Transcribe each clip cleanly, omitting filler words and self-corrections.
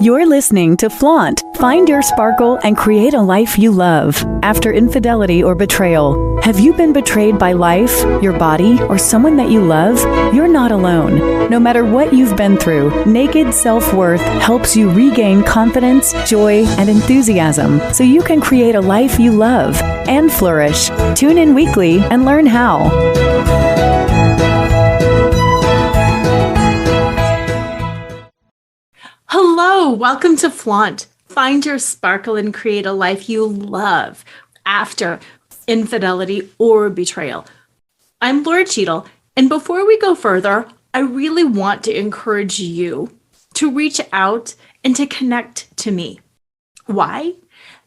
You're listening to Flaunt. Find your sparkle and create a life you love. After infidelity or betrayal, have you been betrayed by life, your body, or someone that you love? You're not alone. No matter what you've been through, Naked Self-Worth helps you regain confidence, joy, and enthusiasm so you can create a life you love and flourish. Tune in weekly and learn how. Hello, welcome to Flaunt. Find your sparkle and create a life you love after infidelity or betrayal. I'm Laura Cheadle, and before we go further, I really want to encourage you to reach out and to connect to me. Why?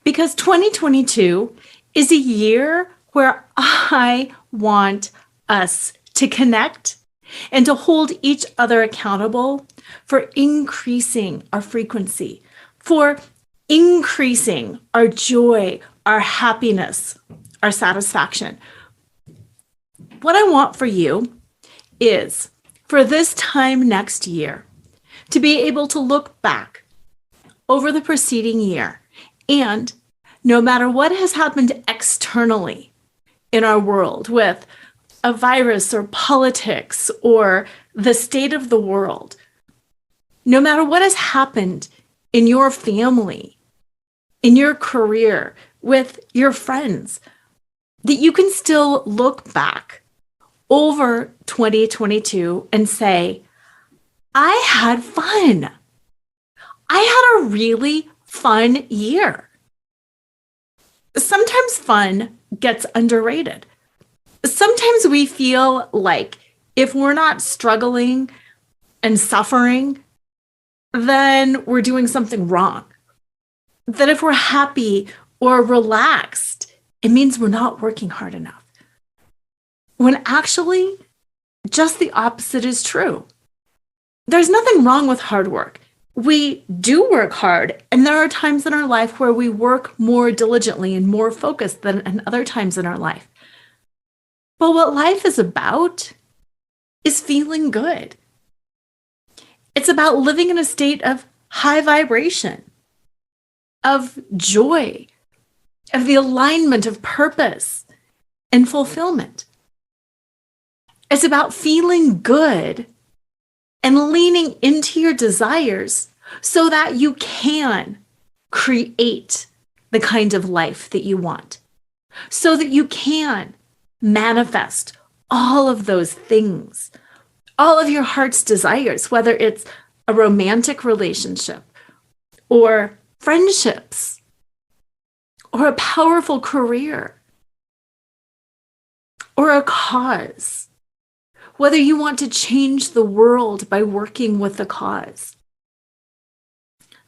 Because 2022 is a year where I want us to connect and to hold each other accountable for increasing our frequency, for increasing our joy, our happiness, our satisfaction. What I want for you is for this time next year to be able to look back over the preceding year, and no matter what has happened externally in our world with a virus or politics or the state of the world, no matter what has happened in your family, in your career, with your friends, that you can still look back over 2022 and say, I had fun. I had a really fun year. Sometimes fun gets underrated. Sometimes we feel like if we're not struggling and suffering, then we're doing something wrong. That if we're happy or relaxed, it means we're not working hard enough. When actually, just the opposite is true. There's nothing wrong with hard work. We do work hard, and there are times in our life where we work more diligently and more focused than in other times in our life. But what life is about is feeling good. It's about living in a state of high vibration, of joy, of the alignment of purpose and fulfillment. It's about feeling good and leaning into your desires so that you can create the kind of life that you want, so that you can manifest all of those things, all of your heart's desires, whether it's a romantic relationship or friendships or a powerful career or a cause, whether you want to change the world by working with the cause.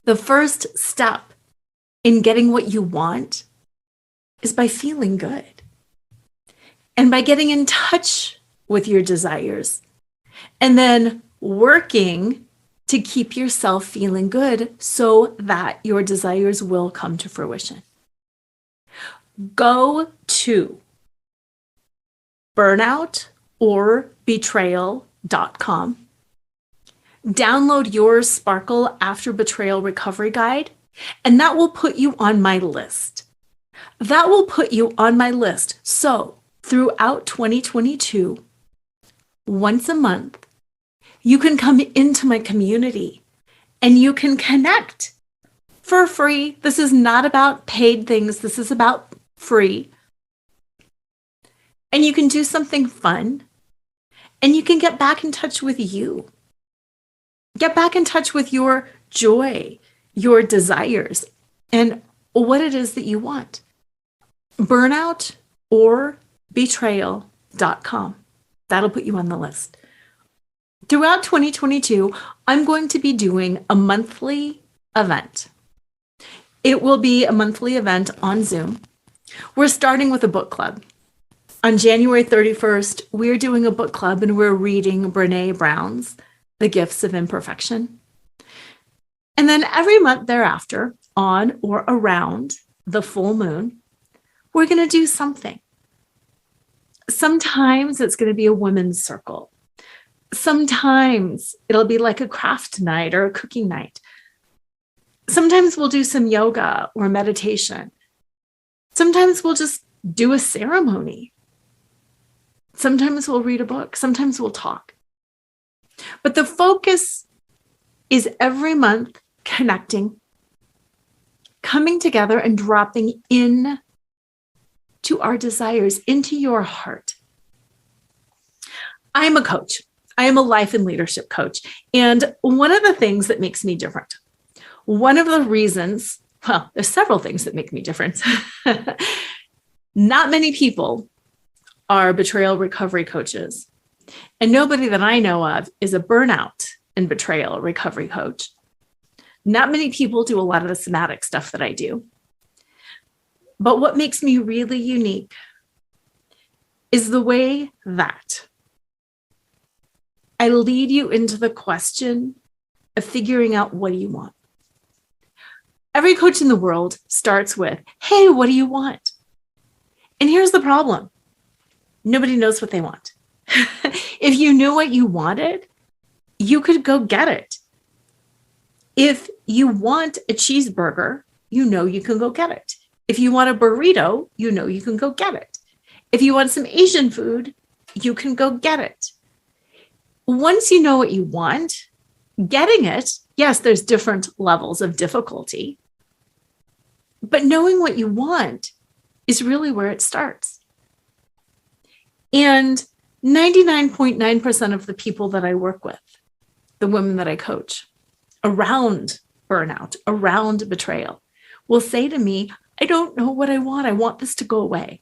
The first step in getting what you want is by feeling good and by getting in touch with your desires, and then working to keep yourself feeling good so that your desires will come to fruition. Go to burnout-or-betrayal.com. Download your Sparkle After Betrayal Recovery Guide, and that will put you on my list. That will put you on my list. So throughout 2022, once a month, you can come into my community and you can connect for free. This is not about paid things. This is about free. And you can do something fun, and you can get back in touch with you. Get back in touch with your joy, your desires, and what it is that you want. Burnout-or-betrayal.com. That'll put you on the list. Throughout 2022, I'm going to be doing a monthly event. It will be a monthly event on Zoom. We're starting with a book club. On January 31st, we're doing a book club and we're reading Brené Brown's The Gifts of Imperfection. And then every month thereafter, on or around the full moon, we're going to do something. Sometimes it's going to be a women's circle. Sometimes it'll be like a craft night or a cooking night. Sometimes we'll do some yoga or meditation. Sometimes we'll just do a ceremony. Sometimes we'll read a book. Sometimes we'll talk. But the focus is every month connecting, coming together and dropping in to our desires, into your heart. I am a coach. I am a life and leadership coach. And one of the things that makes me different, one of the reasons, well, there's several things that make me different. Not many people are betrayal recovery coaches. And nobody that I know of is a burnout and betrayal recovery coach. Not many people do a lot of the somatic stuff that I do. But what makes me really unique is the way that I lead you into the question of figuring out, what do you want? Every coach in the world starts with, hey, what do you want? And here's the problem. Nobody knows what they want. If you knew what you wanted, you could go get it. If you want a cheeseburger, you know you can go get it. If you want a burrito, you know you can go get it. If you want some Asian food, you can go get it. Once you know what you want, getting it, yes, there's different levels of difficulty, but knowing what you want is really where it starts. And 99.9% of the people that I work with, the women that I coach around burnout, around betrayal, will say to me, I don't know what I want. I want this to go away.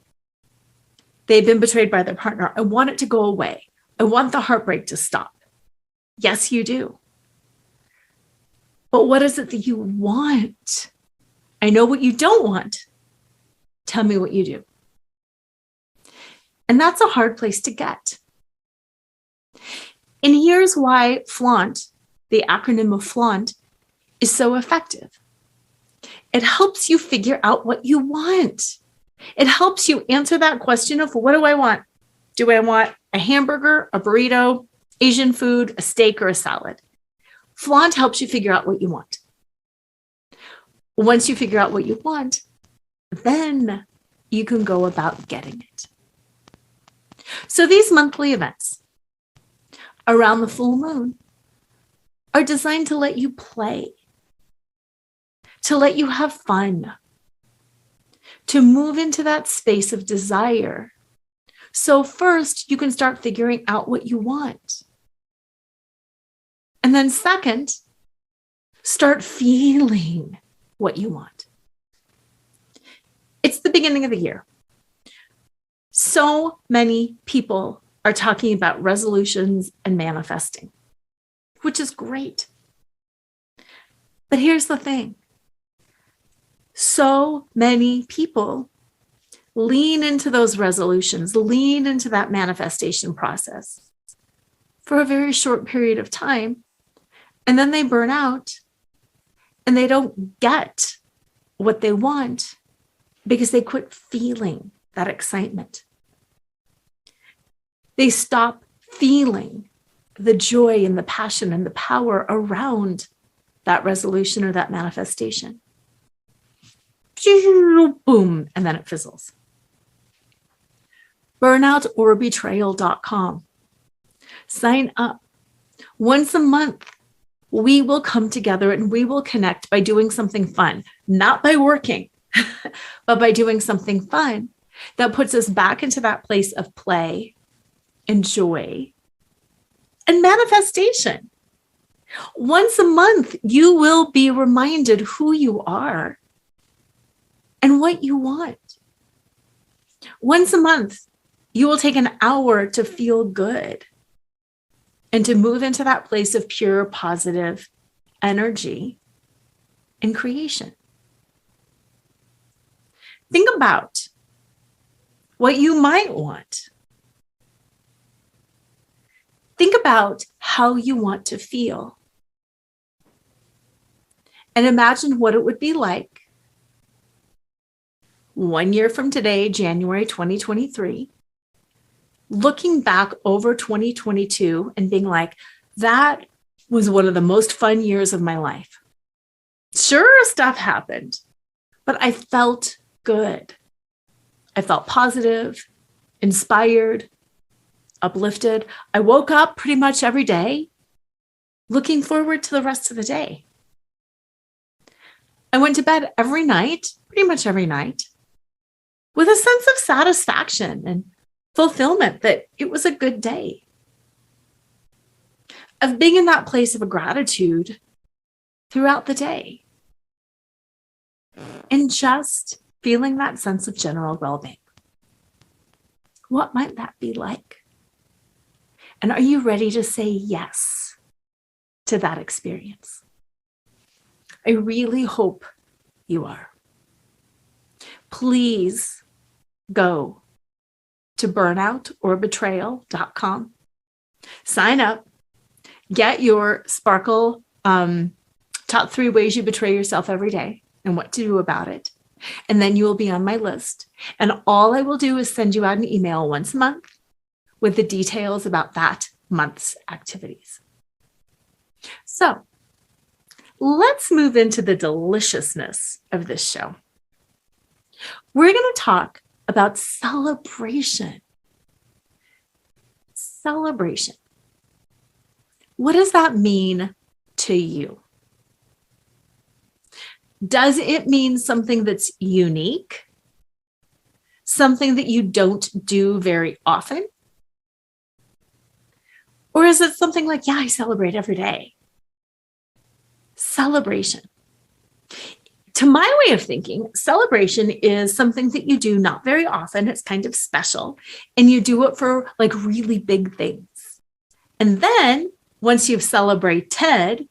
They've been betrayed by their partner. I want it to go away. I want the heartbreak to stop. Yes, you do. But what is it that you want? I know what you don't want. Tell me what you do. And that's a hard place to get. And here's why FLAUNT, the acronym of FLAUNT, is so effective. It helps you figure out what you want. It helps you answer that question of, what do I want? Do I want a hamburger, a burrito, Asian food, a steak, or a salad? FLAUNT helps you figure out what you want. Once you figure out what you want, then you can go about getting it. So these monthly events around the full moon are designed to let you play, to let you have fun, to move into that space of desire. So first, you can start figuring out what you want. And then second, start feeling what you want. It's the beginning of the year. So many people are talking about resolutions and manifesting, which is great. But here's the thing. So many people lean into those resolutions, lean into that manifestation process for a very short period of time, and then they burn out and they don't get what they want because they quit feeling that excitement. They stop feeling the joy and the passion and the power around that resolution or that manifestation. Boom, and then it fizzles. Burnoutorbetrayal.com. Sign up. Once a month, we will come together and we will connect by doing something fun, not by working, but by doing something fun that puts us back into that place of play and joy and manifestation. Once a month, you will be reminded who you are and what you want. Once a month, you will take an hour to feel good and to move into that place of pure positive energy and creation. Think about what you might want. Think about how you want to feel. And imagine what it would be like 1 year from today, January 2023, looking back over 2022 and being like, that was one of the most fun years of my life. Sure, stuff happened, but I felt good. I felt positive, inspired, uplifted. I woke up pretty much every day looking forward to the rest of the day. I went to bed every night, pretty much every night, with a sense of satisfaction and fulfillment that it was a good day. Of being in that place of gratitude throughout the day. And just feeling that sense of general well-being. What might that be like? And are you ready to say yes to that experience? I really hope you are. Please go to burnout-or-betrayal.com. Sign up. Get your Sparkle top 3 ways you betray yourself every day and what to do about it. And then you will be on my list. And all I will do is send you out an email once a month with the details about that month's activities. So let's move into the deliciousness of this show. We're going to talk about celebration. Celebration. What does that mean to you? Does it mean something that's unique? Something that you don't do very often? Or is it something like, yeah, I celebrate every day? Celebration. To my way of thinking, celebration is something that you do not very often. It's kind of special. And you do it for like really big things. And then once you've celebrated,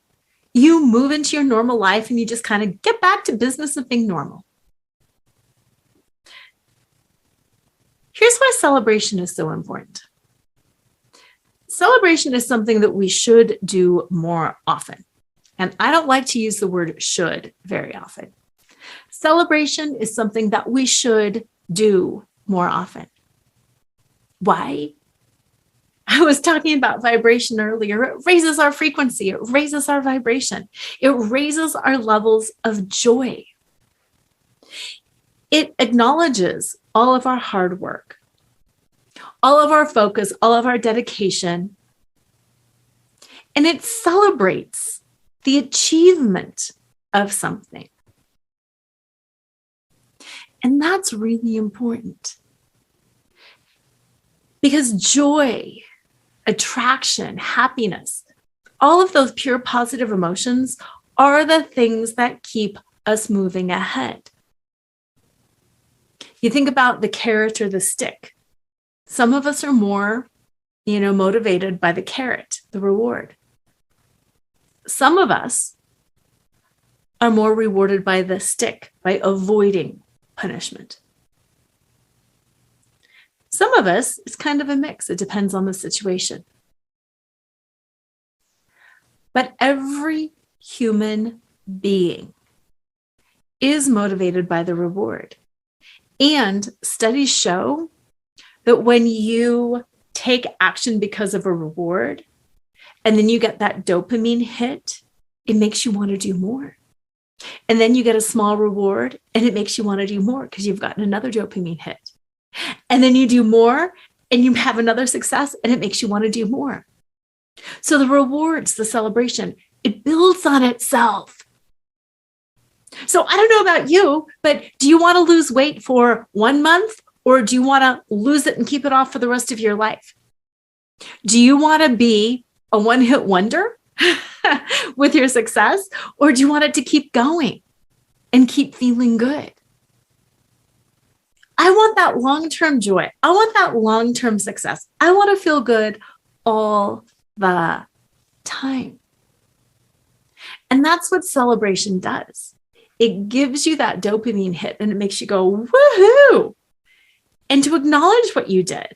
you move into your normal life and you just kind of get back to business of being normal. Here's why celebration is so important. Celebration is something that we should do more often. And I don't like to use the word should very often. Celebration is something that we should do more often. Why? I was talking about vibration earlier. It raises our frequency. It raises our vibration. It raises our levels of joy. It acknowledges all of our hard work, all of our focus, all of our dedication, and it celebrates the achievement of something. And that's really important because joy, attraction, happiness, all of those pure positive emotions are the things that keep us moving ahead. You think about the carrot or the stick. Some of us are more, motivated by the carrot, the reward. Some of us are more rewarded by the stick, by avoiding punishment. Some of us, it's kind of a mix. It depends on the situation. But every human being is motivated by the reward. And studies show that when you take action because of a reward, and then you get that dopamine hit, it makes you want to do more. And then you get a small reward and it makes you want to do more because you've gotten another dopamine hit. And then you do more and you have another success and it makes you want to do more. So the rewards, the celebration, it builds on itself. So I don't know about you, but do you want to lose weight for 1 month or do you want to lose it and keep it off for the rest of your life? Do you want to be a one-hit wonder with your success, or do you want it to keep going and keep feeling good? I want that long-term joy. I want that long-term success. I want to feel good all the time. And that's what celebration does. It gives you that dopamine hit and it makes you go, woohoo! And to acknowledge what you did.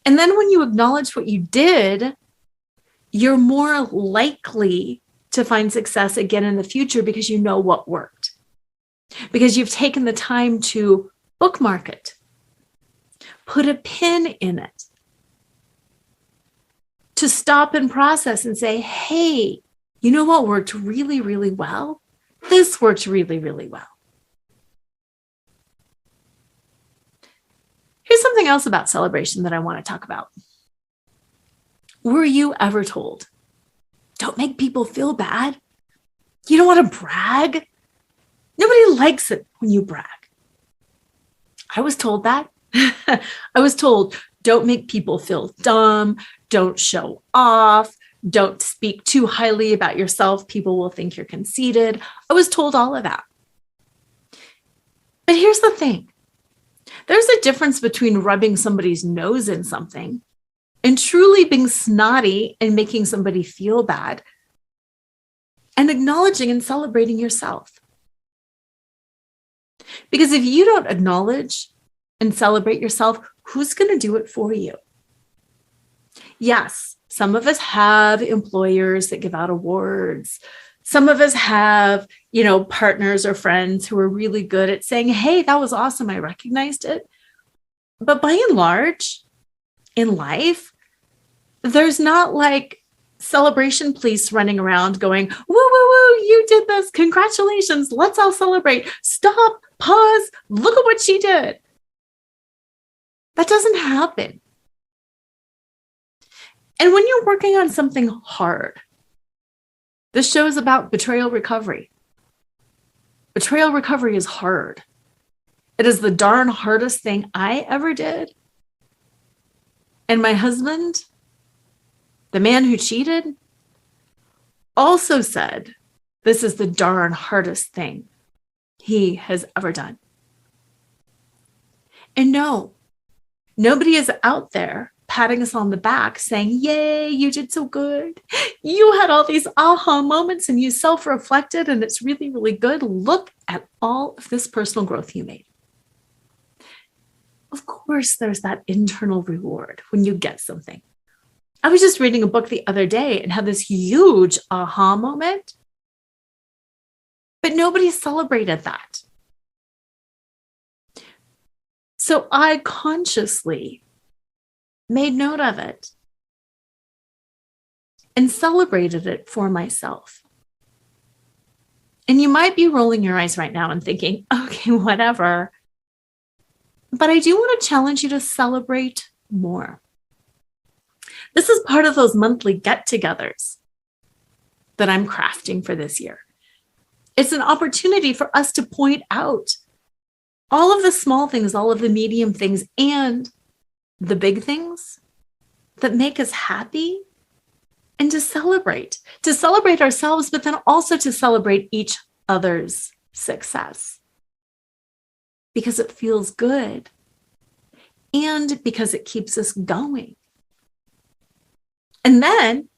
And then when you acknowledge what you did, you're more likely to find success again in the future because you know what worked. Because you've taken the time to bookmark it, put a pin in it, to stop and process and say, hey, You know what worked really, really well? This worked really, really well. Here's something else about celebration that I want to talk about. Were you ever told, don't make people feel bad? You don't want to brag? Nobody likes it when you brag. I was told that. I was told, don't make people feel dumb. Don't show off. Don't speak too highly about yourself. People will think you're conceited. I was told all of that. But here's the thing. There's a difference between rubbing somebody's nose in something and truly being snotty and making somebody feel bad and acknowledging and celebrating yourself. Because if you don't acknowledge and celebrate yourself, who's going to do it for you? Yes, some of us have employers that give out awards. Some of us have, partners or friends who are really good at saying, hey, that was awesome. I recognized it. But by and large, in life, there's not like celebration police running around going, woo, woo, woo, you did this. Congratulations. Let's all celebrate. Stop, pause, look at what she did. That doesn't happen. And when you're working on something hard, this show is about betrayal recovery. Betrayal recovery is hard. It is the darn hardest thing I ever did. And my husband, the man who cheated, also said, this is the darn hardest thing he has ever done. And no, nobody is out there patting us on the back saying, yay, you did so good. You had all these aha moments and you self-reflected and it's really, really good. Look at all of this personal growth you made. Of course, there's that internal reward when you get something. I was just reading a book the other day and had this huge aha moment, but nobody celebrated that. So I consciously made note of it and celebrated it for myself. And you might be rolling your eyes right now and thinking, okay, whatever. But I do want to challenge you to celebrate more. This is part of those monthly get-togethers that I'm crafting for this year. It's an opportunity for us to point out all of the small things, all of the medium things, and the big things that make us happy, and to celebrate ourselves, but then also to celebrate each other's success because it feels good and because it keeps us going. And then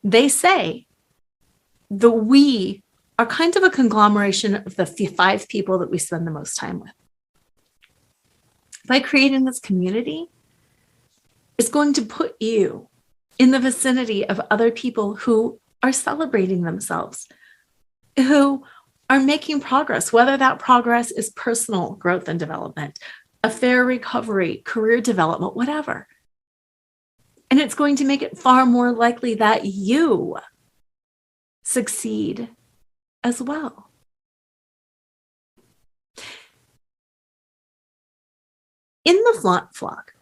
they say that we are kind of a conglomeration of the 5 people that we spend the most time with. By creating this community, it's going to put you in the vicinity of other people who are celebrating themselves, who are making progress, whether that progress is personal growth and development, affair recovery, career development, whatever. And it's going to make it far more likely that you succeed as well. In the Flaunt Flock,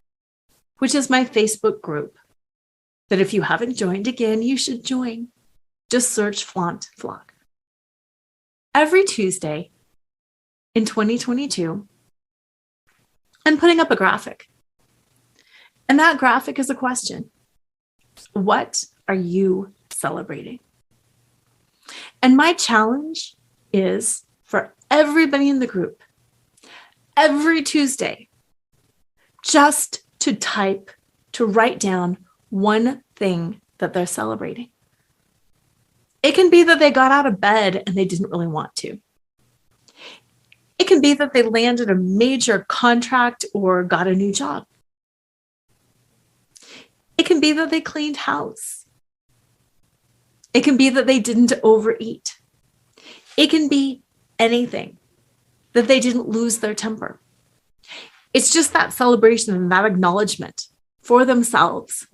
which is my Facebook group, that if you haven't joined, again, you should join. Just search Flaunt Flock. Every Tuesday in 2022, I'm putting up a graphic. And that graphic is a question. What are you celebrating? And my challenge is for everybody in the group, every Tuesday, just to write down one thing that they're celebrating. It can be that they got out of bed and they didn't really want to. It can be that they landed a major contract or got a new job. It can be that they cleaned house. It can be that they didn't overeat. It can be anything, that they didn't lose their temper. It's just that celebration and that acknowledgement for themselves.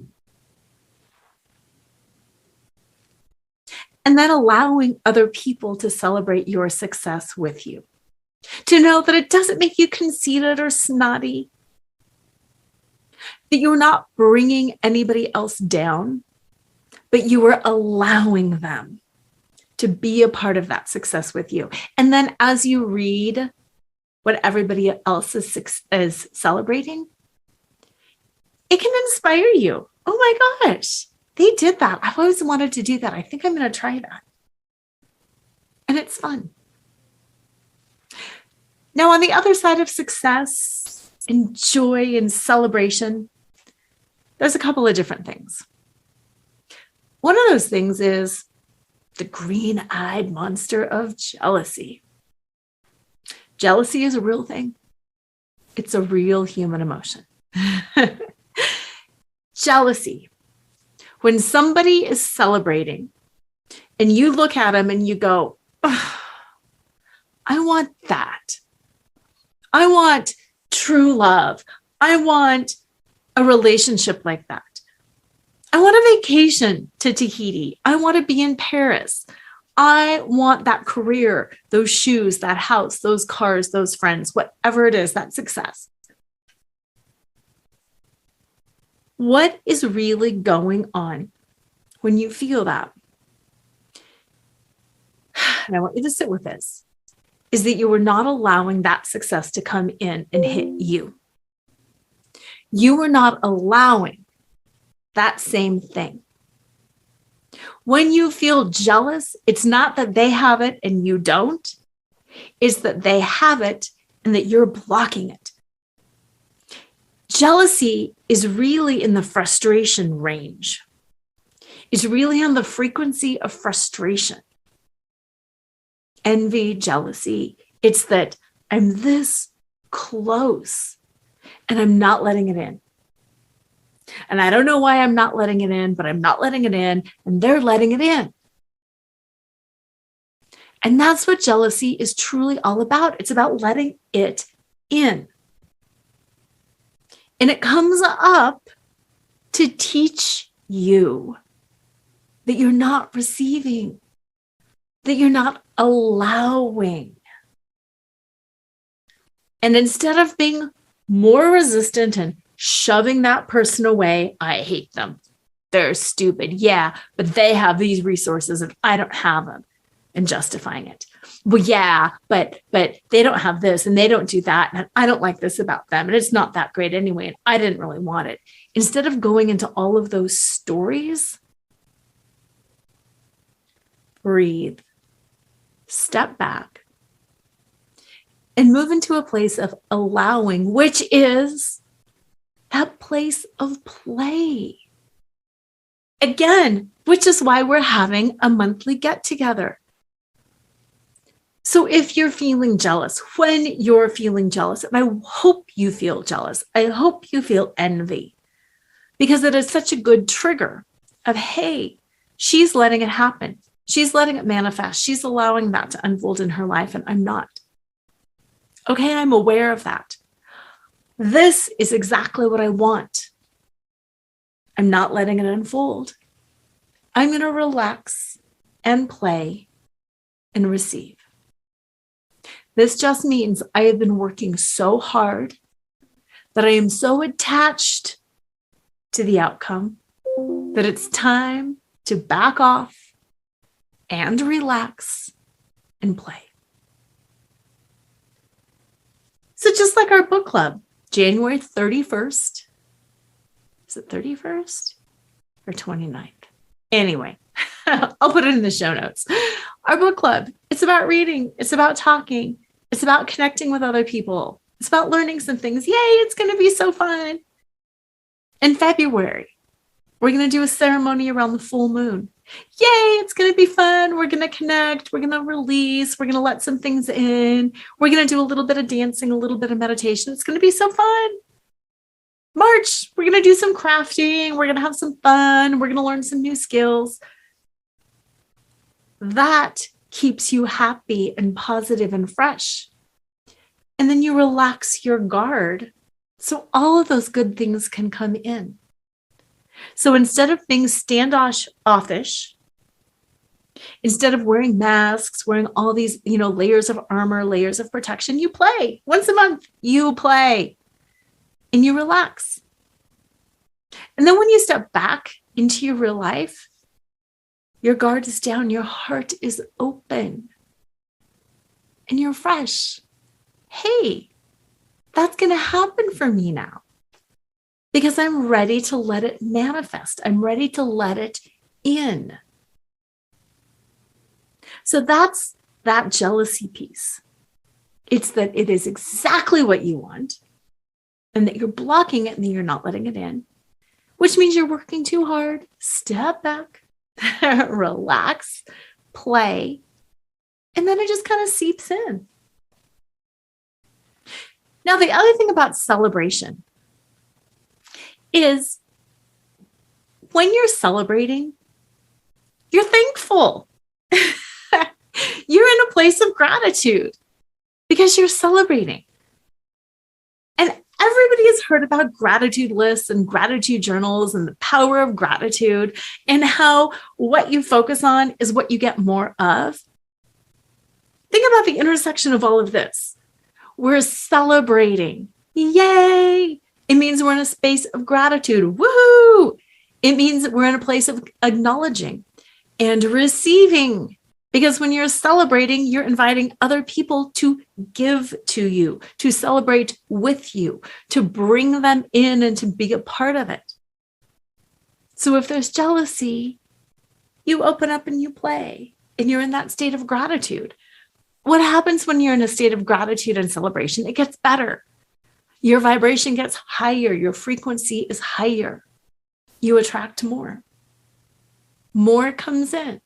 And then allowing other people to celebrate your success with you. To know that it doesn't make you conceited or snotty, that you're not bringing anybody else down, but you are allowing them to be a part of that success with you. And then as you read what everybody else is celebrating, it can inspire you. Oh my gosh, they did that. I've always wanted to do that. I think I'm going to try that. And it's fun. Now, on the other side of success and joy and celebration, there's a couple of different things. One of those things is the green-eyed monster of jealousy. Jealousy is a real thing. It's a real human emotion. Jealousy. When somebody is celebrating and you look at them and you go, oh, I want that. I want true love. I want a relationship like that. I want a vacation to Tahiti. I want to be in Paris. I want that career, those shoes, that house, those cars, those friends, whatever it is, that success. What is really going on when you feel that? And I want you to sit with this, is that you are not allowing that success to come in and hit you. You are not allowing that same thing. When you feel jealous, it's not that they have it and you don't. It's that they have it and that you're blocking it. Jealousy is really in the frustration range. It's really on the frequency of frustration. Envy, jealousy, it's that I'm this close and I'm not letting it in. And I don't know why I'm not letting it in, but I'm not letting it in, and they're letting it in. And that's what jealousy is truly all about. It's about letting it in. And it comes up to teach you that you're not receiving, that you're not allowing. And instead of being more resistant and shoving that person away, I hate them, they're stupid, yeah, but they have these resources and I don't have them, and justifying it. Well, yeah, but they don't have this and they don't do that, and I don't like this about them, and it's not that great anyway, and I didn't really want it. Instead of going into all of those stories, breathe, step back, and move into a place of allowing, which is that place of play. Again, which is why we're having a monthly get together. So if you're feeling jealous, when you're feeling jealous, and I hope you feel jealous, I hope you feel envy, because it is such a good trigger of, hey, she's letting it happen. She's letting it manifest. She's allowing that to unfold in her life, and I'm not. Okay, I'm aware of that. This is exactly what I want. I'm not letting it unfold. I'm going to relax and play and receive. This just means I have been working so hard that I am so attached to the outcome that it's time to back off and relax and play. So just like our book club, January 31st, is it 31st or 29th? Anyway, I'll put it in the show notes. Our book club, it's about reading. It's about talking. It's about connecting with other people. It's about learning some things. Yay, it's going to be so fun. In February, we're going to do a ceremony around the full moon. Yay, it's going to be fun. We're going to connect. We're going to release. We're going to let some things in. We're going to do a little bit of dancing, a little bit of meditation. It's going to be so fun. March, we're going to do some crafting. We're going to have some fun. We're going to learn some new skills. That keeps you happy and positive and fresh. And then you relax your guard so all of those good things can come in. So instead of being standoffish Instead of wearing masks, wearing all these, layers of armor, layers of protection, you play. Once a month, you play and you relax. And then when you step back into your real life, your guard is down, your heart is open, and you're fresh. Hey, that's going to happen for me now because I'm ready to let it manifest. I'm ready to let it in. So that's that jealousy piece. It's that it is exactly what you want and that you're blocking it and that you're not letting it in, which means you're working too hard. Step back, relax, play, and then it just kind of seeps in. Now, the other thing about celebration is when you're celebrating, you're thankful. You're in a place of gratitude because you're celebrating. And everybody has heard about gratitude lists and gratitude journals and the power of gratitude and how what you focus on is what you get more of. Think about the intersection of all of this. We're celebrating. Yay! It means we're in a space of gratitude. Woohoo! It means that we're in a place of acknowledging and receiving. Because when you're celebrating, you're inviting other people to give to you, to celebrate with you, to bring them in and to be a part of it. So if there's jealousy, you open up and you play, and you're in that state of gratitude. What happens when you're in a state of gratitude and celebration? It gets better. Your vibration gets higher. Your frequency is higher. You attract more. More comes in.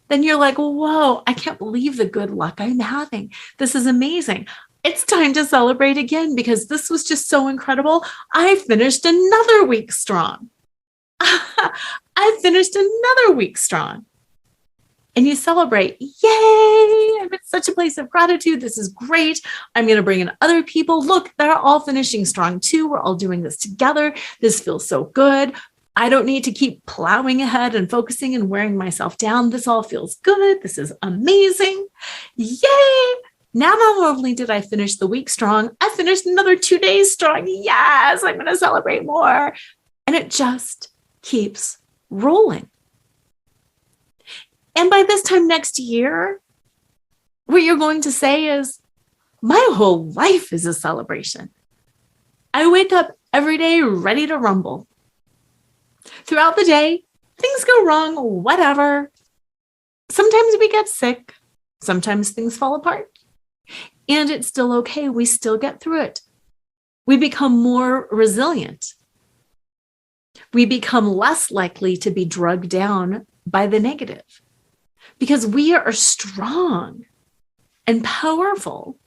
Then you're like, whoa, I can't believe the good luck I'm having. This is amazing. It's time to celebrate again because this was just so incredible. I finished another week strong. I finished another week strong. And you celebrate, yay, I'm in such a place of gratitude. This is great. I'm going to bring in other people. Look, they're all finishing strong too. We're all doing this together. This feels so good. I don't need to keep plowing ahead and focusing and wearing myself down. This all feels good. This is amazing. Yay. Now, not only did I finish the week strong, I finished another 2 days strong. Yes, I'm going to celebrate more. And it just keeps rolling. And by this time next year, what you're going to say is, my whole life is a celebration. I wake up every day ready to rumble. Throughout the day, things go wrong, whatever. Sometimes we get sick. Sometimes things fall apart. And it's still okay. We still get through it. We become more resilient. We become less likely to be drugged down by the negative because we are strong and powerful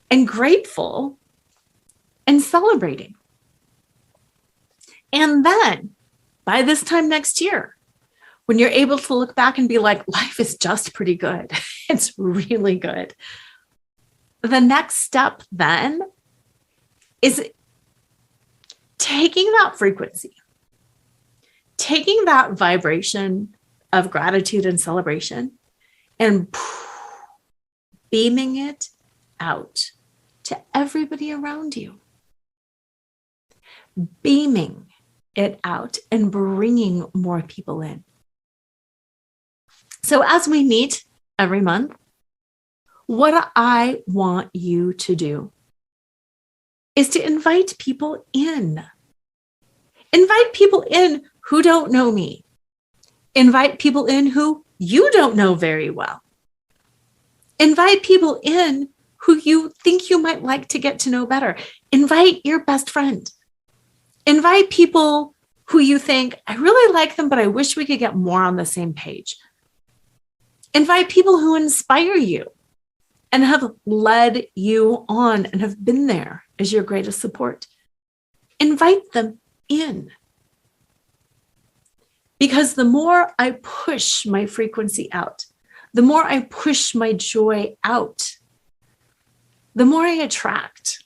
and grateful and celebrating. And then by this time next year, when you're able to look back and be like, life is just pretty good. It's really good. The next step then is taking that frequency, taking that vibration of gratitude and celebration and beaming it out to everybody around you. Beaming it out and bringing more people in. So as we meet every month, what I want you to do is to invite people in. Invite people in who don't know me. Invite people in who you don't know very well. Invite people in who you think you might like to get to know better. Invite your best friend. Invite people who you think, I really like them, but I wish we could get more on the same page. Invite people who inspire you and have led you on and have been there as your greatest support. Invite them in. Because the more I push my frequency out, the more I push my joy out, the more I attract.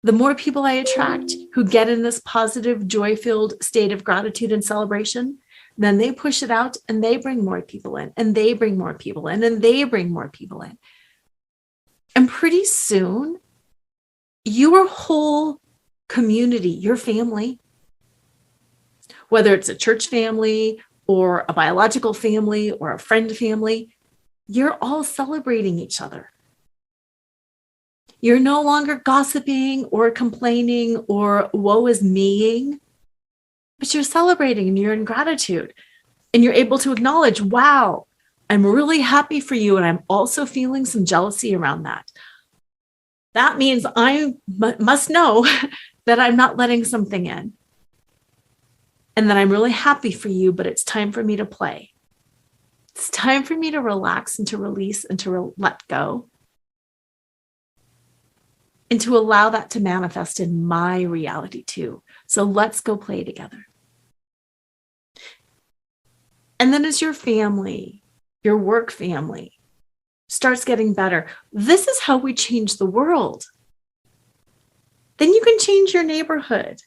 The more people I attract who get in this positive, joy-filled state of gratitude and celebration, Then they push it out and they bring more people in, and they bring more people in, and they bring more people in. And pretty soon, your whole community, your family, whether it's a church family or a biological family or a friend family, you're all celebrating each other. You're no longer gossiping or complaining or woe is meing, but you're celebrating and you're in gratitude and you're able to acknowledge, wow, I'm really happy for you. And I'm also feeling some jealousy around that. That means I must know that I'm not letting something in and that I'm really happy for you, but it's time for me to play. It's time for me to relax and to release and to let go and to allow that to manifest in my reality too. So let's go play together. And then as your family, your work family starts getting better, this is how we change the world. Then you can change your neighborhood.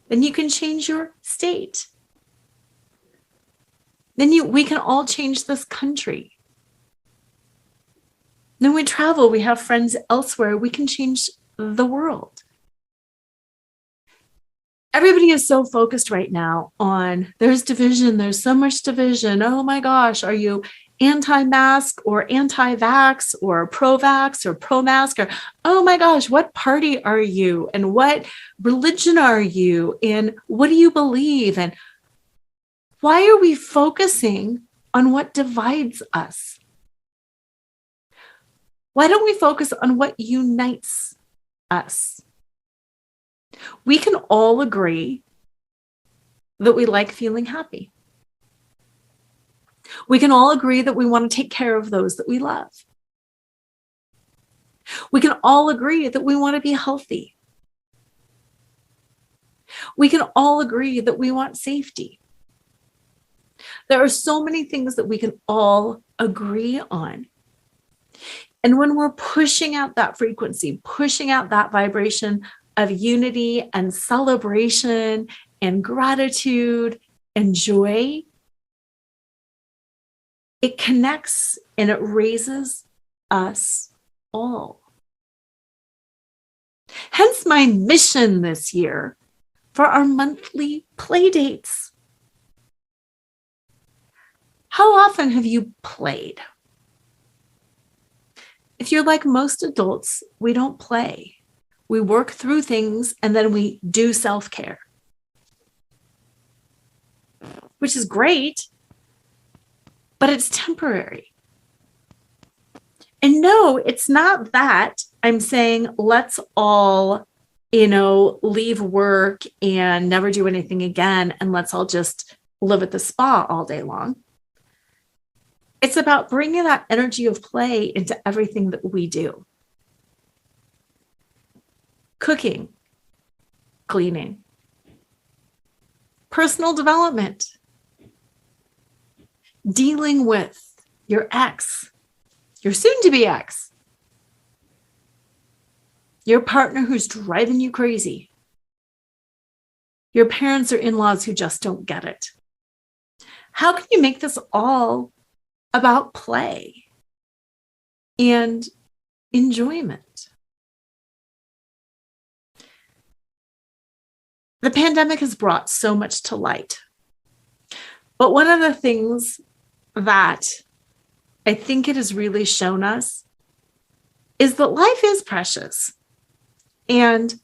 Then you can change your state. Then we can all change this country. Then we travel, we have friends elsewhere, we can change the world. Everybody is so focused right now on there's division, there's so much division. Oh my gosh, are you anti-mask or anti-vax or pro-vax or pro-mask? Or, oh my gosh, what party are you? And what religion are you? And what do you believe? And why are we focusing on what divides us? Why don't we focus on what unites us? We can all agree that we like feeling happy. We can all agree that we want to take care of those that we love. We can all agree that we want to be healthy. We can all agree that we want safety. There are so many things that we can all agree on. And when we're pushing out that frequency, pushing out that vibration of unity and celebration and gratitude and joy, it connects and it raises us all. Hence my mission this year for our monthly play dates. How often have you played? If you're like most adults, we don't play. We work through things and then we do self-care, which is great, but it's temporary. And no, it's not that I'm saying let's all, leave work and never do anything again and let's all just live at the spa all day long. It's about bringing that energy of play into everything that we do. Cooking, cleaning, personal development, dealing with your ex, your soon-to-be ex, your partner who's driving you crazy, your parents or in-laws who just don't get it. How can you make this all about play and enjoyment? The pandemic has brought so much to light. But one of the things that I think it has really shown us is that life is precious. And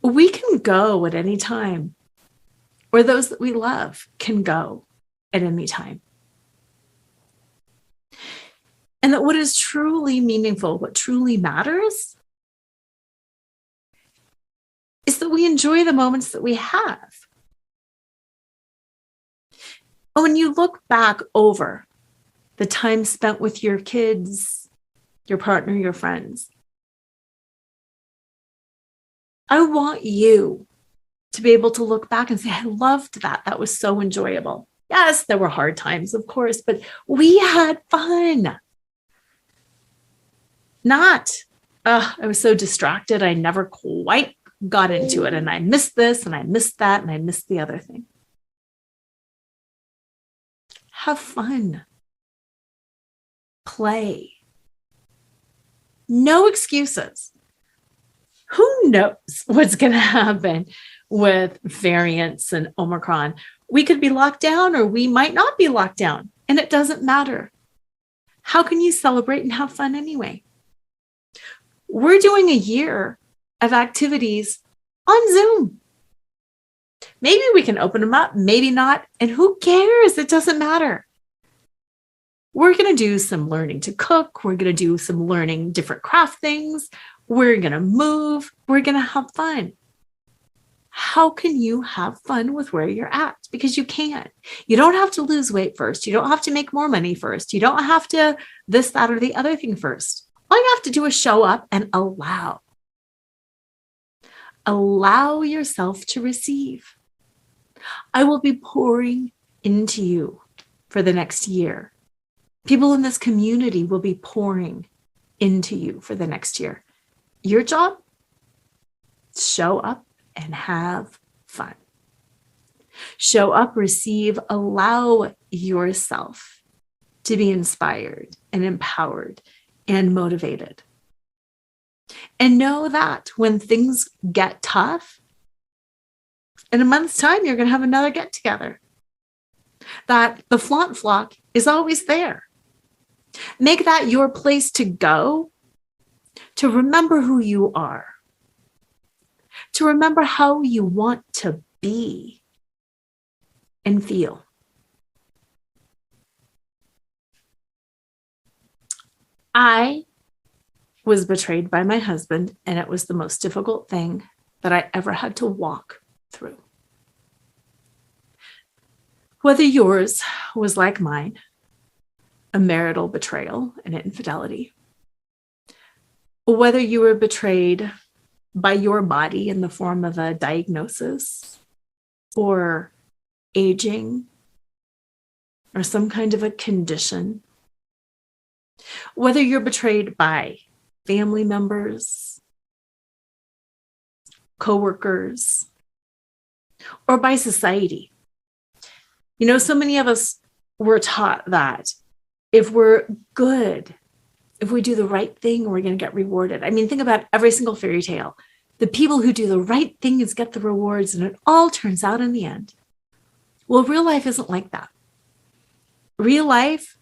we can go at any time, or those that we love can go at any time. And that what is truly meaningful, what truly matters, is that we enjoy the moments that we have. And when you look back over the time spent with your kids, your partner, your friends, I want you to be able to look back and say, I loved that. That was so enjoyable. Yes, there were hard times, of course, but we had fun. Not, I was so distracted. I never quite got into it. And I missed this and I missed that and I missed the other thing. have fun, play. No excuses. Who knows what's going to happen with variants and Omicron? We could be locked down or we might not be locked down, and it doesn't matter. How can you celebrate and have fun anyway? We're doing a year of activities on Zoom. Maybe we can open them up, maybe not. And who cares? It doesn't matter. We're going to do some learning to cook. We're going to do some learning different craft things. We're going to move. We're going to have fun. How can you have fun with where you're at? Because you can. You don't have to lose weight first. You don't have to make more money first. You don't have to this, that, or the other thing first. All you have to do is show up and allow. Allow yourself to receive. I will be pouring into you for the next year. People in this community will be pouring into you for the next year. Your job? Show up and have fun. Show up, receive, allow yourself to be inspired and empowered and motivated. And know that when things get tough, in a month's time, you're going to have another get together. That the flaunt flock is always there. Make that your place to go, to remember who you are, to remember how you want to be and feel. I was betrayed by my husband, and it was the most difficult thing that I ever had to walk through. Whether yours was like mine, a marital betrayal and infidelity, whether you were betrayed by your body in the form of a diagnosis or aging or some kind of a condition, whether you're betrayed by family members, coworkers, or by society. You know, so many of us were taught that if we're good, if we do the right thing, we're going to get rewarded. I mean, think about every single fairy tale. The people who do the right things get the rewards, and it all turns out in the end. Well, real life isn't like that. Real life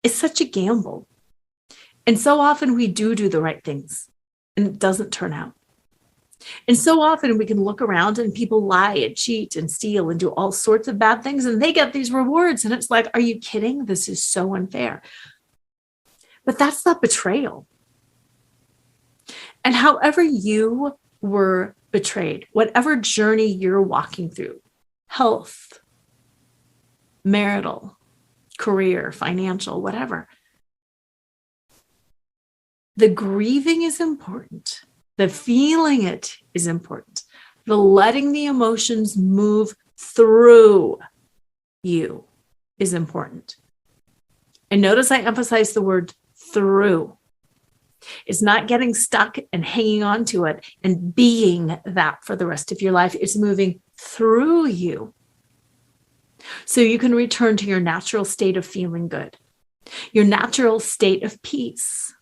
is such a gamble. And so often we do the right things, and it doesn't turn out. And so often we can look around and people lie and cheat and steal and do all sorts of bad things, and they get these rewards. And it's like, are you kidding? This is so unfair. But that's not betrayal. And however you were betrayed, whatever journey you're walking through, health, marital, career, financial, whatever, the grieving is important. The feeling it is important. The letting the emotions move through you is important. And notice I emphasize the word through. It's not getting stuck and hanging on to it and being that for the rest of your life. It's moving through you so you can return to your natural state of feeling good, your natural state of peace,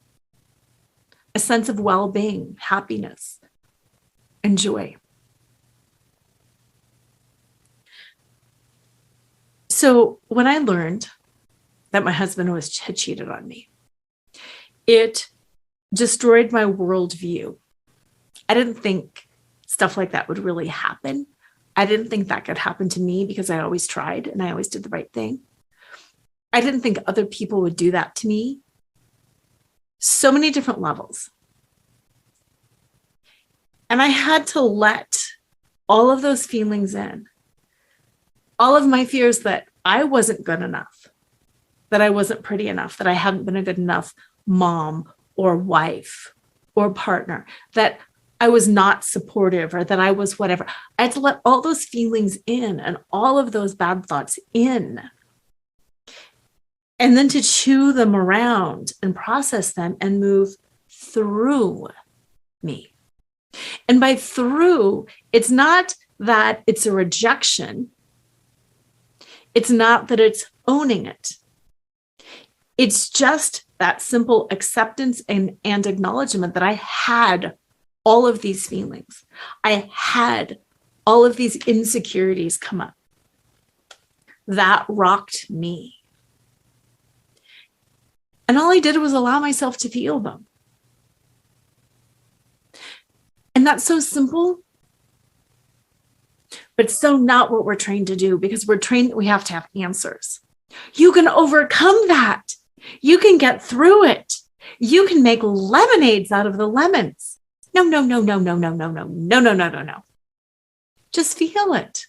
a sense of well-being, happiness, and joy. So when I learned that my husband had cheated on me, it destroyed my worldview. I didn't think stuff like that would really happen. I didn't think that could happen to me because I always tried and I always did the right thing. I didn't think other people would do that to me. So many different levels. And I had to let all of those feelings in. All of my fears that I wasn't good enough, that I wasn't pretty enough, that I hadn't been a good enough mom or wife or partner, that I was not supportive or that I was whatever. I had to let all those feelings in and all of those bad thoughts in. And then to chew them around and process them and move through me. And by through, it's not that it's a rejection. It's not that it's owning it. It's just that simple acceptance and acknowledgement that I had all of these feelings. I had all of these insecurities come up. That rocked me. And all I did was allow myself to feel them. And that's so simple, but it's so not what we're trained to do, because we're trained that we have to have answers. You can overcome that. You can get through it. You can make lemonades out of the lemons. No, no, no, no, no, no, no, no, no, no, no, no, no. Just feel it.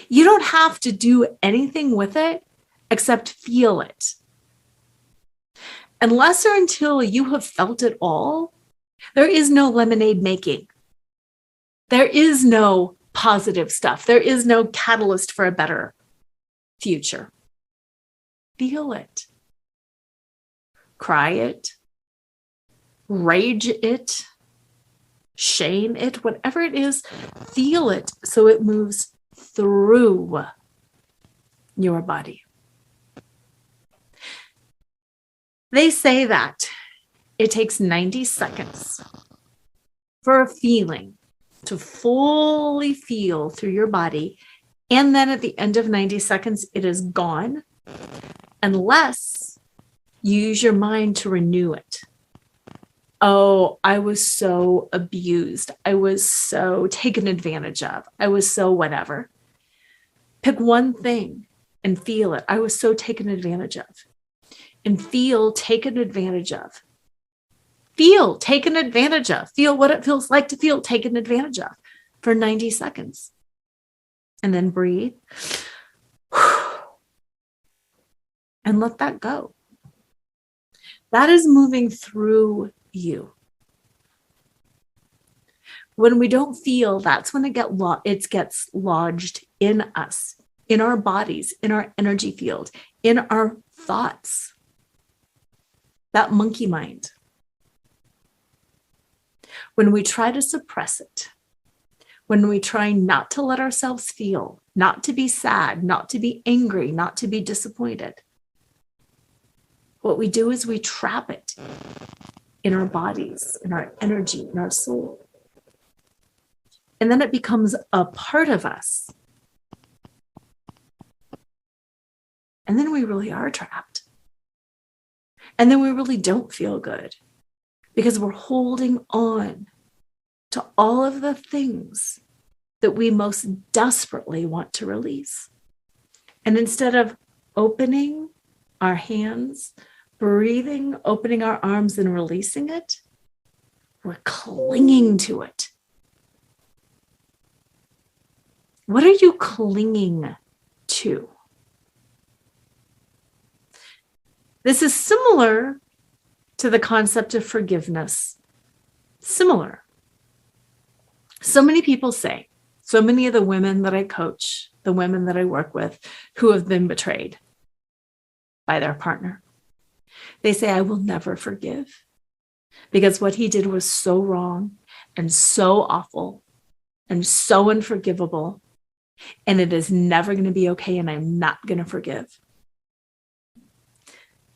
You don't have to do anything with it except feel it. Unless or until you have felt it all, there is no lemonade making. There is no positive stuff. There is no catalyst for a better future. Feel it. Cry it. Rage it. Shame it. Whatever it is, feel it so it moves through your body. They say that it takes 90 seconds for a feeling to fully feel through your body. And then at the end of 90 seconds, it is gone, unless you use your mind to renew it. Oh, I was so abused. I was so taken advantage of. I was so whatever. Pick one thing and feel it. I was so taken advantage of. And feel taken advantage of. Feel taken advantage of. Feel what it feels like to feel taken advantage of for 90 seconds. And then breathe. And let that go. That is moving through you. When we don't feel, that's when it gets lodged in us, in our bodies, in our energy field, in our thoughts. That monkey mind. When we try to suppress it, when we try not to let ourselves feel, not to be sad, not to be angry, not to be disappointed, what we do is we trap it in our bodies, in our energy, in our soul. And then it becomes a part of us. And then we really are trapped. And then we really don't feel good because we're holding on to all of the things that we most desperately want to release. And instead of opening our hands, breathing, opening our arms and releasing it, we're clinging to it. What are you clinging to? This is similar to the concept of forgiveness. Similar. So many people say, so many of the women that I coach, the women that I work with who have been betrayed by their partner, they say, I will never forgive because what he did was so wrong and so awful and so unforgivable, and it is never going to be okay, and I'm not going to forgive.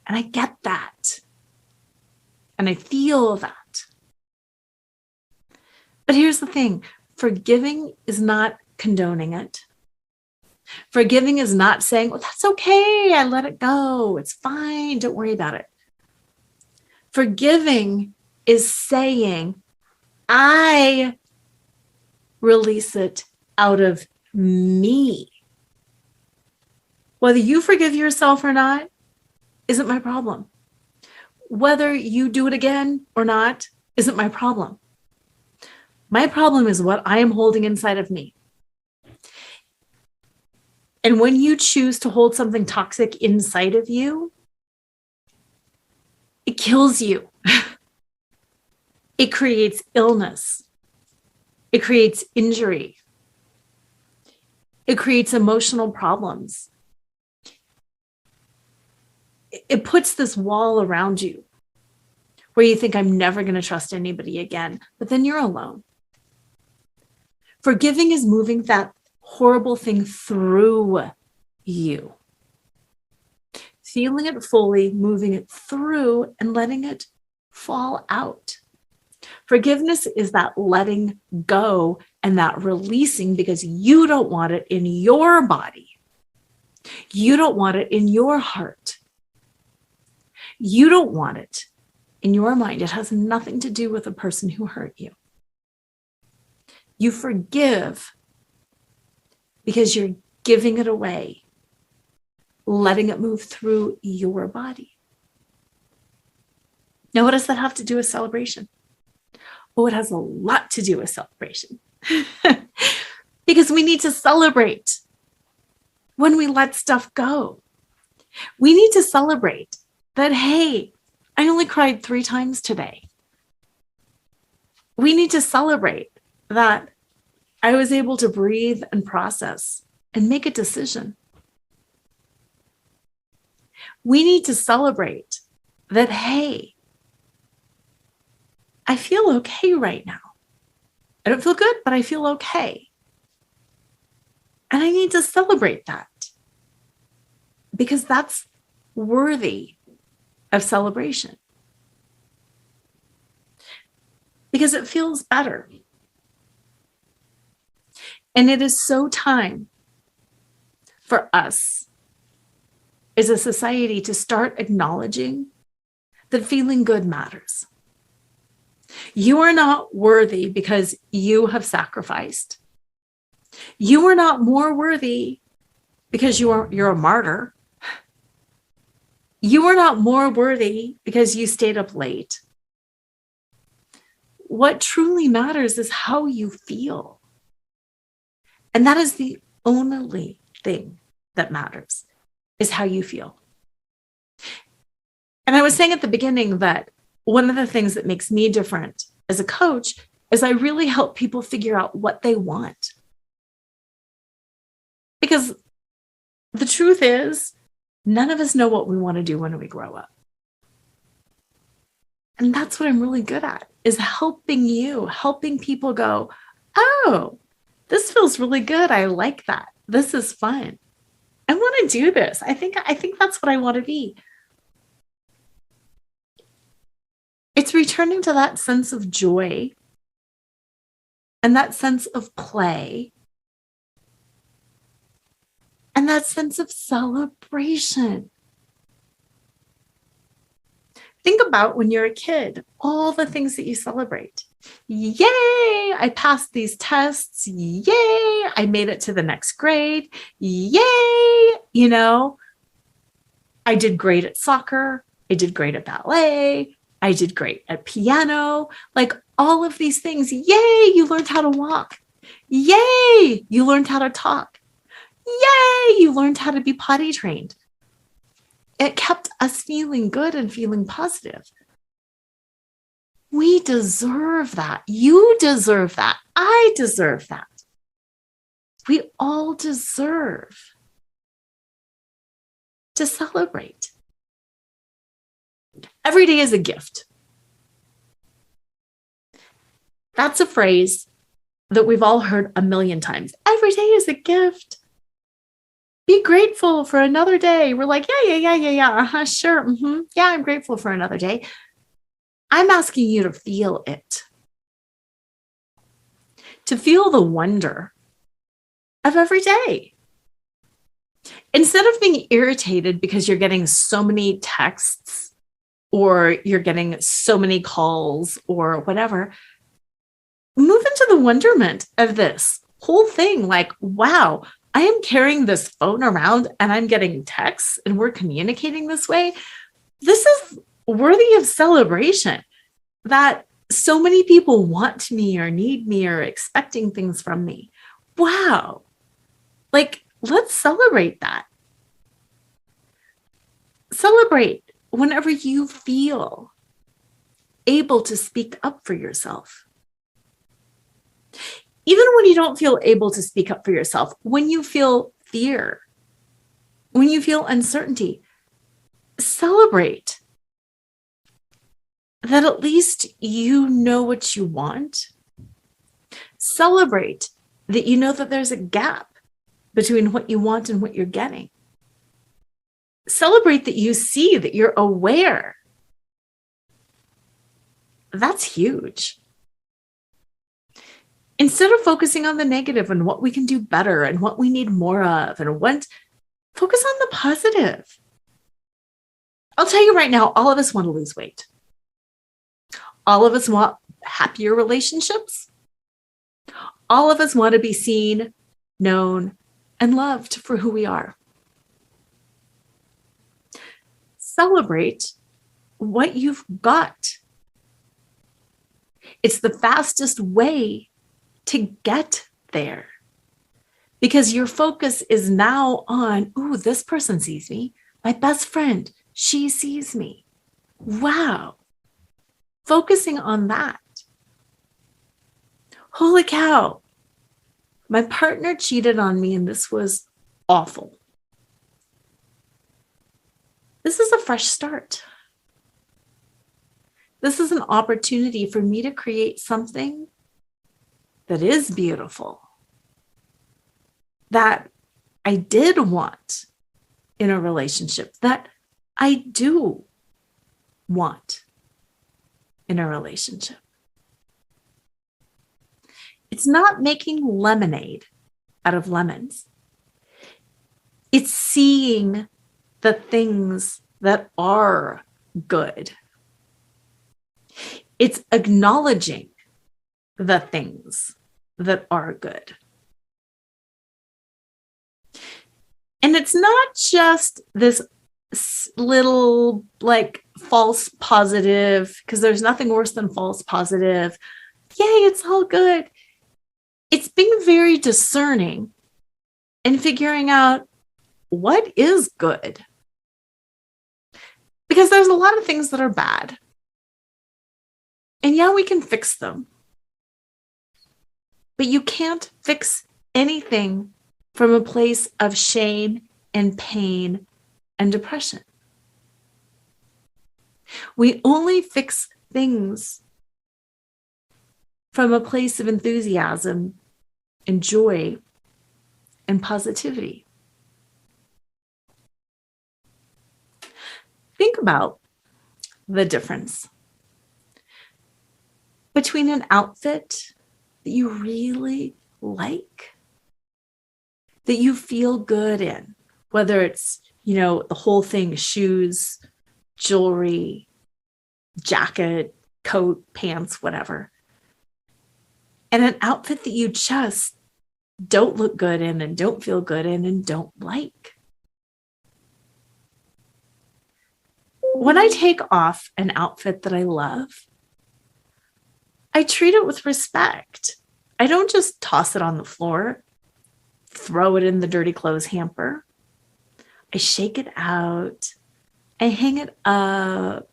And I get that. And I feel that. But here's the thing. Forgiving is not condoning it. Forgiving is not saying, well, that's okay. I let it go. It's fine. Don't worry about it. Forgiving is saying, I release it out of me. Whether you forgive yourself or not isn't my problem. Whether you do it again or not isn't my problem. My problem is what I am holding inside of me. And when you choose to hold something toxic inside of you, it kills you. It creates illness. It creates injury. It creates emotional problems. It puts this wall around you where you think, I'm never going to trust anybody again, but then you're alone. Forgiving is moving that horrible thing through you. Feeling it fully, moving it through, and letting it fall out. Forgiveness is that letting go and that releasing because you don't want it in your body. You don't want it in your heart. You don't want it in your mind. It has nothing to do with the person who hurt you. You forgive because you're giving it away, letting it move through your body. Now, what does that have to do with celebration? Oh, it has a lot to do with celebration. Because we need to celebrate when we let stuff go. We need to celebrate that, hey, I only cried 3 times today. We need to celebrate that I was able to breathe and process and make a decision. We need to celebrate that, hey, I feel okay right now. I don't feel good, but I feel okay. And I need to celebrate that because that's worthy of celebration. Because it feels better. And it is so time for us as a society to start acknowledging that feeling good matters. You are not worthy because you have sacrificed. You are not more worthy because you're a martyr. You are not more worthy because you stayed up late. What truly matters is how you feel. And that is the only thing that matters, is how you feel. And I was saying at the beginning that one of the things that makes me different as a coach is I really help people figure out what they want. Because the truth is, none of us know what we want to do when we grow up. And that's what I'm really good at, is helping you, helping people go, oh, this feels really good. I like that. This is fun. I want to do this. I think that's what I want to be. It's returning to that sense of joy and that sense of play and that sense of celebration. Think about when you're a kid, all the things that you celebrate. Yay, I passed these tests. Yay, I made it to the next grade. Yay, I did great at soccer. I did great at ballet. I did great at piano. Like all of these things. Yay, you learned how to walk. Yay, you learned how to talk. Yay, you learned how to be potty trained. It kept us feeling good and feeling positive. We deserve that. You deserve that. I deserve that. We all deserve to celebrate. Every day is a gift. That's a phrase that we've all heard a million times. Every day is a gift. Be grateful for another day. We're like, yeah. Sure. Yeah, I'm grateful for another day. I'm asking you to feel it. To feel the wonder of every day. Instead of being irritated because you're getting so many texts or you're getting so many calls or whatever, move into the wonderment of this whole thing. Like, wow, I am carrying this phone around and I'm getting texts and we're communicating this way. This is worthy of celebration, that so many people want me or need me or expecting things from me. Wow. Like, let's celebrate that. Celebrate whenever you feel able to speak up for yourself. Even when you don't feel able to speak up for yourself, when you feel fear, when you feel uncertainty, celebrate that at least you know what you want. Celebrate that you know that there's a gap between what you want and what you're getting. Celebrate that you see, that you're aware. That's huge. Instead of focusing on the negative and what we can do better and what we need more of and what, focus on the positive. I'll tell you right now, all of us want to lose weight. All of us want happier relationships. All of us want to be seen, known, and loved for who we are. Celebrate what you've got. It's the fastest way to get there, because your focus is now on, ooh, this person sees me. My best friend, she sees me. Wow. Focusing on that. Holy cow. My partner cheated on me and this was awful. This is a fresh start. This is an opportunity for me to create something that is beautiful, that I did want in a relationship, that I do want in a relationship. It's not making lemonade out of lemons. It's seeing the things that are good. It's acknowledging the things that are good. And it's not just this little like false positive, because there's nothing worse than false positive. Yay, it's all good. It's being very discerning and figuring out what is good. Because there's a lot of things that are bad. And yeah, we can fix them. But you can't fix anything from a place of shame and pain and depression. We only fix things from a place of enthusiasm and joy and positivity. Think about the difference between an outfit that you really like, that you feel good in, whether it's, the whole thing, shoes, jewelry, jacket, coat, pants, whatever, and an outfit that you just don't look good in and don't feel good in and don't like. When I take off an outfit that I love, I treat it with respect. I don't just toss it on the floor, throw it in the dirty clothes hamper. I shake it out. I hang it up.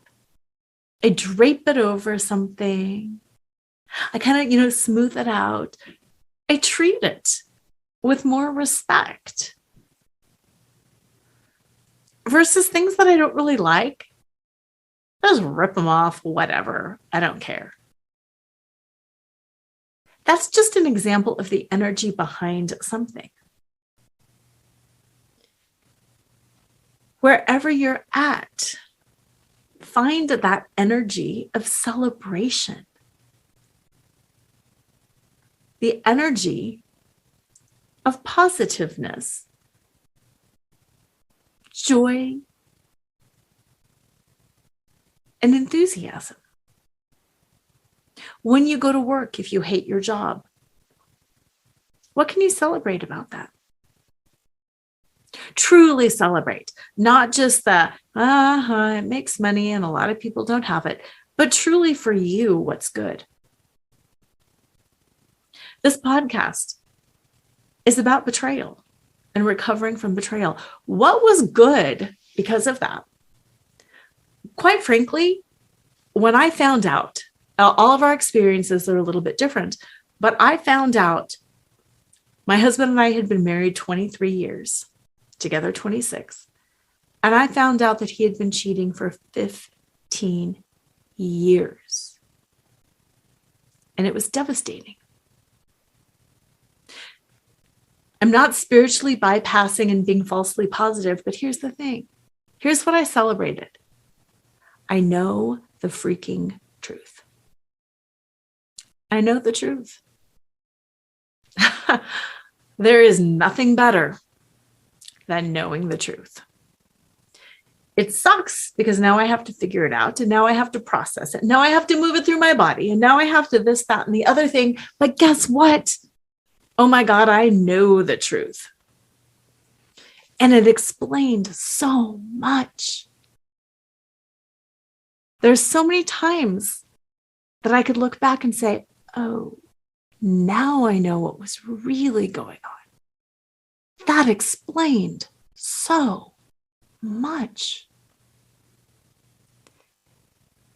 I drape it over something. I kind of, smooth it out. I treat it with more respect. Versus things that I don't really like, just rip them off, whatever. I don't care. That's just an example of the energy behind something. Wherever you're at, find that energy of celebration. The energy of positiveness, joy, and enthusiasm. When you go to work, if you hate your job, what can you celebrate about that? Truly celebrate, not just the, it makes money and a lot of people don't have it, but truly for you, what's good. This podcast is about betrayal and recovering from betrayal. What was good because of that? Quite frankly, when I found out, all of our experiences are a little bit different, but I found out my husband and I had been married 23 years, together 26. And I found out that he had been cheating for 15 years. And it was devastating. I'm not spiritually bypassing and being falsely positive, but here's the thing. Here's what I celebrated. I know the freaking truth. I know the truth. There is nothing better than knowing the truth. It sucks because now I have to figure it out, and now I have to process it. Now I have to move it through my body, and now I have to this, that, and the other thing. But guess what? Oh my God, I know the truth. And it explained so much. There's so many times that I could look back and say, oh, now I know what was really going on. That explained so much.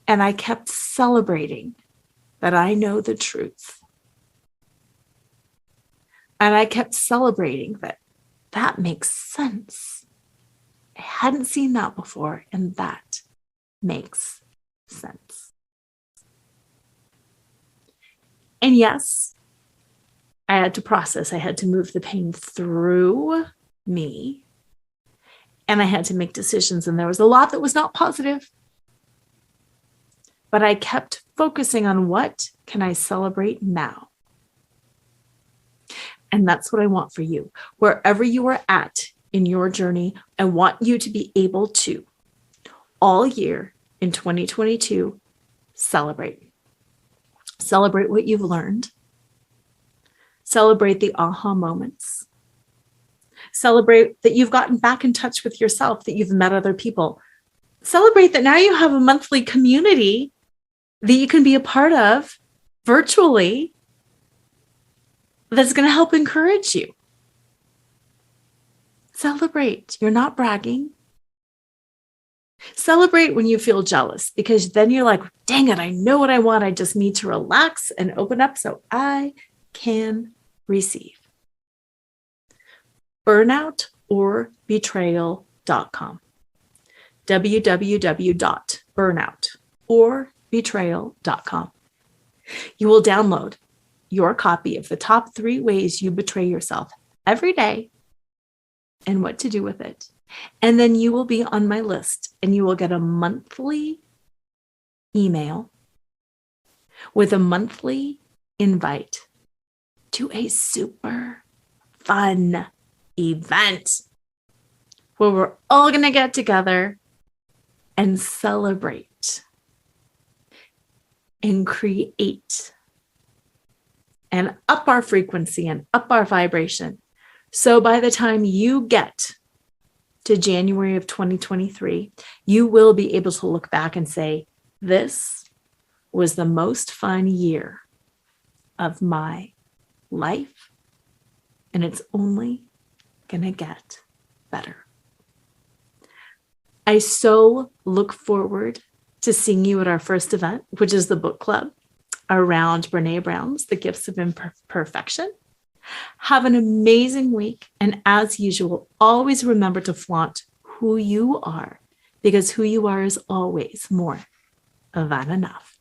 And I kept celebrating that I know the truth. And I kept celebrating that that makes sense. I hadn't seen that before, and that makes sense. And yes, I had to process. I had to move the pain through me. And I had to make decisions. And there was a lot that was not positive. But I kept focusing on what can I celebrate now? And that's what I want for you. Wherever you are at in your journey, I want you to be able to, all year in 2022, celebrate. Celebrate what you've learned. Celebrate the aha moments. Celebrate that you've gotten back in touch with yourself, that you've met other people. Celebrate that now you have a monthly community that you can be a part of virtually that's going to help encourage you. Celebrate. You're not bragging. Celebrate when you feel jealous, because then you're like, dang it, I know what I want. I just need to relax and open up so I can receive. Burnout-or-betrayal.com. www.burnout-or-betrayal.com. You will download your copy of the top 3 ways you betray yourself every day and what to do with it. And then you will be on my list, and you will get a monthly email with a monthly invite to a super fun event where we're all going to get together and celebrate and create and up our frequency and up our vibration. So by the time you get to January of 2023, you will be able to look back and say, this was the most fun year of my life, and it's only going to get better. I so look forward to seeing you at our first event, which is the book club around Brené Brown's The Gifts of Imperfection. Have an amazing week. And as usual, always remember to flaunt who you are, because who you are is always more than enough.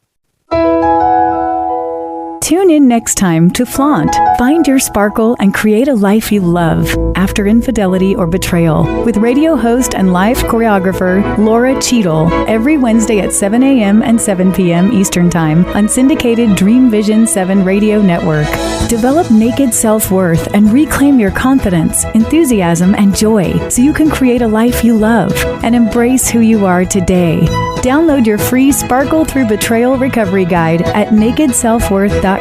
Tune in next time to Flaunt, Find Your Sparkle, and Create a Life You Love After Infidelity or Betrayal with radio host and life choreographer Laura Cheadle every Wednesday at 7 a.m. and 7 p.m. Eastern Time on syndicated Dream Vision 7 radio network. Develop naked self-worth and reclaim your confidence, enthusiasm, and joy so you can create a life you love and embrace who you are today. Download your free Sparkle Through Betrayal Recovery Guide at nakedselfworth.com.